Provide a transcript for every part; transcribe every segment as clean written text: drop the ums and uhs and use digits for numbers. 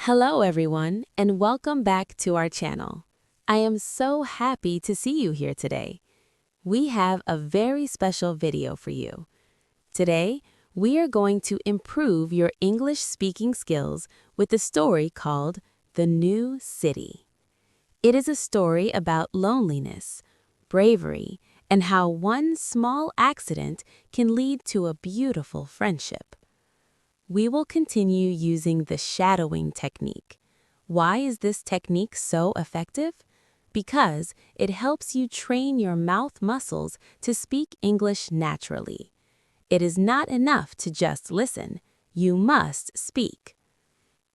Hello everyone, and welcome back to our channel. I am so happy to see you here today. We have a very special video for you. Today, we are going to improve your English speaking skills with a story called The New City. It is a story about loneliness, bravery, and how one small accident can lead to a beautiful friendship. We will continue using the shadowing technique. Why is this technique so effective? Because it helps you train your mouth muscles to speak English naturally. It is not enough to just listen. You must speak.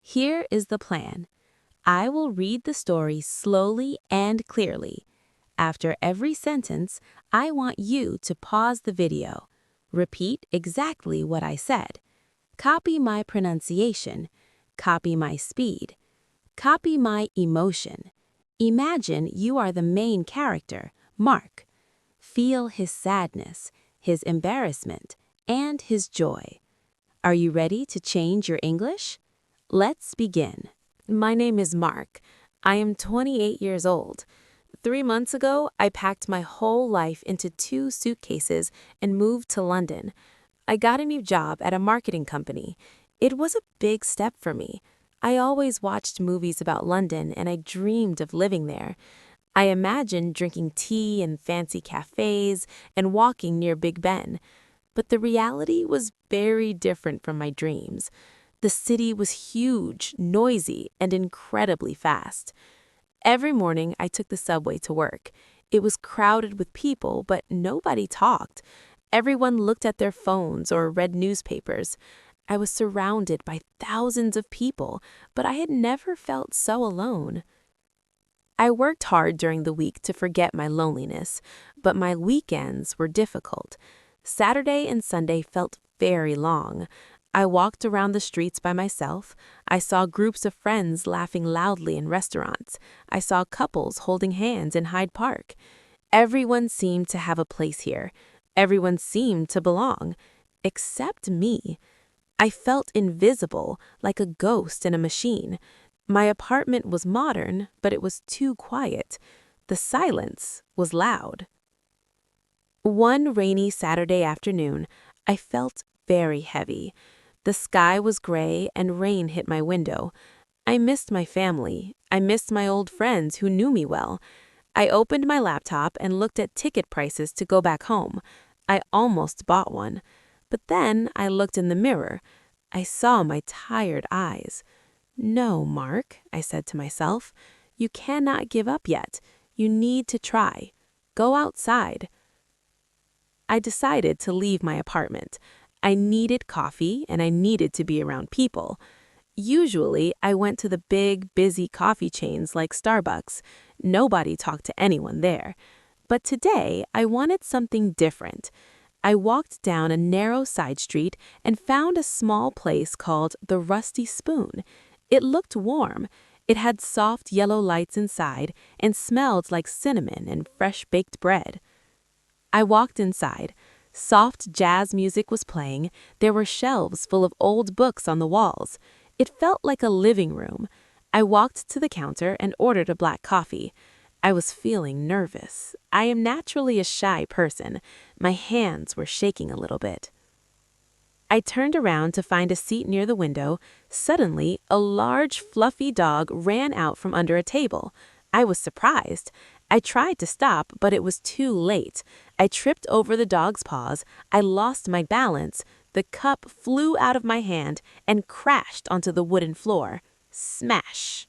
Here is the plan. I will read the story slowly and clearly. After every sentence, I want you to pause the video. Repeat exactly what I said. Copy my pronunciation. Copy my speed. Copy my emotion. Imagine you are the main character, Mark. Feel his sadness, his embarrassment, and his joy. Are you ready to change your English? Let's begin. My name is Mark. I am 28 years old. 3 months ago, I packed my whole life into 2 suitcases and moved to London. I got a new job at a marketing company. It was a big step for me. I always watched movies about London and I dreamed of living there. I imagined drinking tea in fancy cafes and walking near Big Ben. But the reality was very different from my dreams. The city was huge, noisy, and incredibly fast. Every morning I took the subway to work. It was crowded with people, but nobody talked. Everyone looked at their phones or read newspapers. I was surrounded by thousands of people, but I had never felt so alone. I worked hard during the week to forget my loneliness, but my weekends were difficult. Saturday and Sunday felt very long. I walked around the streets by myself. I saw groups of friends laughing loudly in restaurants. I saw couples holding hands in Hyde Park. Everyone seemed to have a place here. Everyone seemed to belong, except me. I felt invisible, like a ghost in a machine. My apartment was modern, but it was too quiet. The silence was loud. One rainy Saturday afternoon, I felt very heavy. The sky was gray and rain hit my window. I missed my family. I missed my old friends who knew me well. I opened my laptop and looked at ticket prices to go back home. I almost bought one. But then I looked in the mirror. I saw my tired eyes. No, Mark, I said to myself. You cannot give up yet. You need to try. Go outside. I decided to leave my apartment. I needed coffee and I needed to be around people. Usually, I went to the big, busy coffee chains like Starbucks. Nobody talked to anyone there. But today, I wanted something different. I walked down a narrow side street and found a small place called the Rusty Spoon. It looked warm. It had soft yellow lights inside and smelled like cinnamon and fresh-baked bread. I walked inside. Soft jazz music was playing. There were shelves full of old books on the walls. It felt like a living room. I walked to the counter and ordered a black coffee. I was feeling nervous. I am naturally a shy person. My hands were shaking a little bit. I turned around to find a seat near the window. Suddenly, a large, fluffy dog ran out from under a table. I was surprised. I tried to stop, but it was too late. I tripped over the dog's paws. I lost my balance. The cup flew out of my hand and crashed onto the wooden floor. Smash!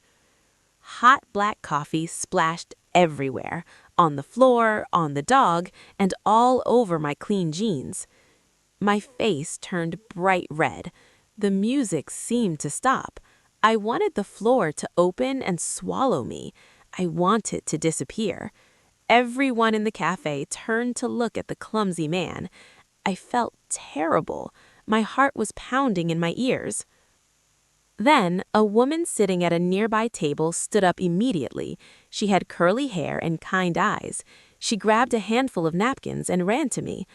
Hot black coffee splashed everywhere, on the floor, on the dog, and all over my clean jeans. My face turned bright red. The music seemed to stop. I wanted the floor to open and swallow me. I wanted to disappear. Everyone in the cafe turned to look at the clumsy man. I felt terrible. My heart was pounding in my ears. Then, a woman sitting at a nearby table stood up immediately. She had curly hair and kind eyes. She grabbed a handful of napkins and ran to me.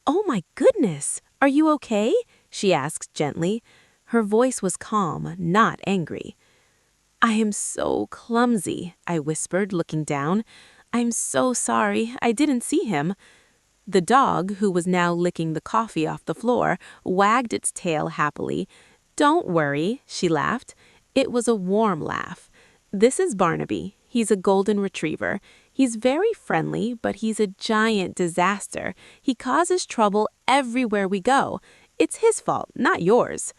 "Oh my goodness! Are you okay?" she asked gently. Her voice was calm, not angry. I am so clumsy, I whispered, looking down. I'm so sorry, I didn't see him. The dog, who was now licking the coffee off the floor, wagged its tail happily. Don't worry, she laughed. It was a warm laugh. This is Barnaby. He's a golden retriever. He's very friendly, but he's a giant disaster. He causes trouble everywhere we go. It's his fault, not yours.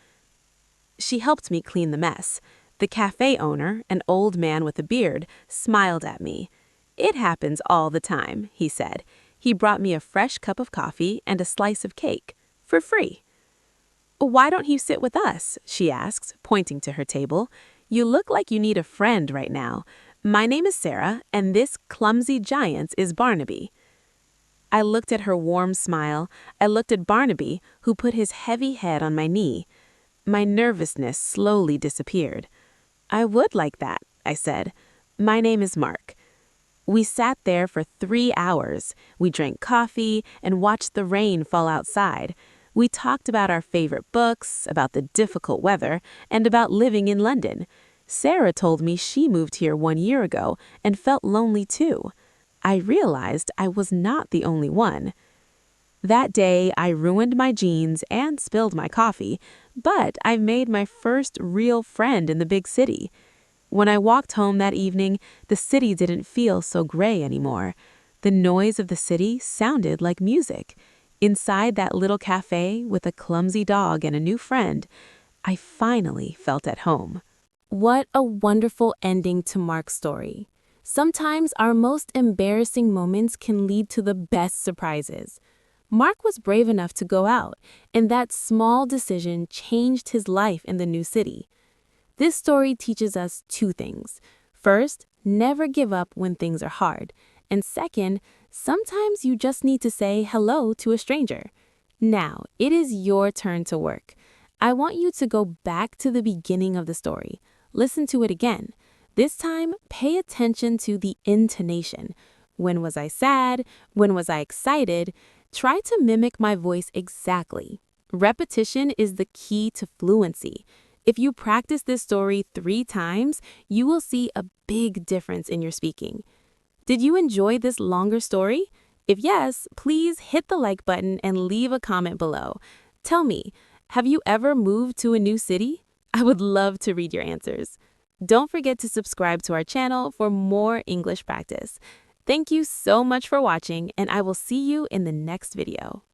She helped me clean the mess. The cafe owner, an old man with a beard, smiled at me. It happens all the time, he said. He brought me a fresh cup of coffee and a slice of cake, for free. Why don't you sit with us? She asked, pointing to her table. You look like you need a friend right now. My name is Sarah, and this clumsy giant is Barnaby. I looked at her warm smile. I looked at Barnaby, who put his heavy head on my knee. My nervousness slowly disappeared. I would like that, I said. My name is Mark. We sat there for 3 hours. We drank coffee and watched the rain fall outside. We talked about our favorite books, about the difficult weather, and about living in London. Sarah told me she moved here 1 year ago and felt lonely too. I realized I was not the only one. That day, I ruined my jeans and spilled my coffee, but I made my first real friend in the big city. When I walked home that evening, the city didn't feel so gray anymore. The noise of the city sounded like music. Inside that little cafe with a clumsy dog and a new friend, I finally felt at home. What a wonderful ending to Mark's story. Sometimes our most embarrassing moments can lead to the best surprises. Mark was brave enough to go out, and that small decision changed his life in the new city. This story teaches us 2 things. First, never give up when things are hard. And second, sometimes you just need to say hello to a stranger. Now, it is your turn to work. I want you to go back to the beginning of the story. Listen to it again. This time, pay attention to the intonation. When was I sad? When was I excited? Try to mimic my voice exactly. Repetition is the key to fluency. If you practice this story 3 times, you will see a big difference in your speaking. Did you enjoy this longer story? If yes, please hit the like button and leave a comment below. Tell me, have you ever moved to a new city? I would love to read your answers. Don't forget to subscribe to our channel for more English practice. Thank you so much for watching, and I will see you in the next video.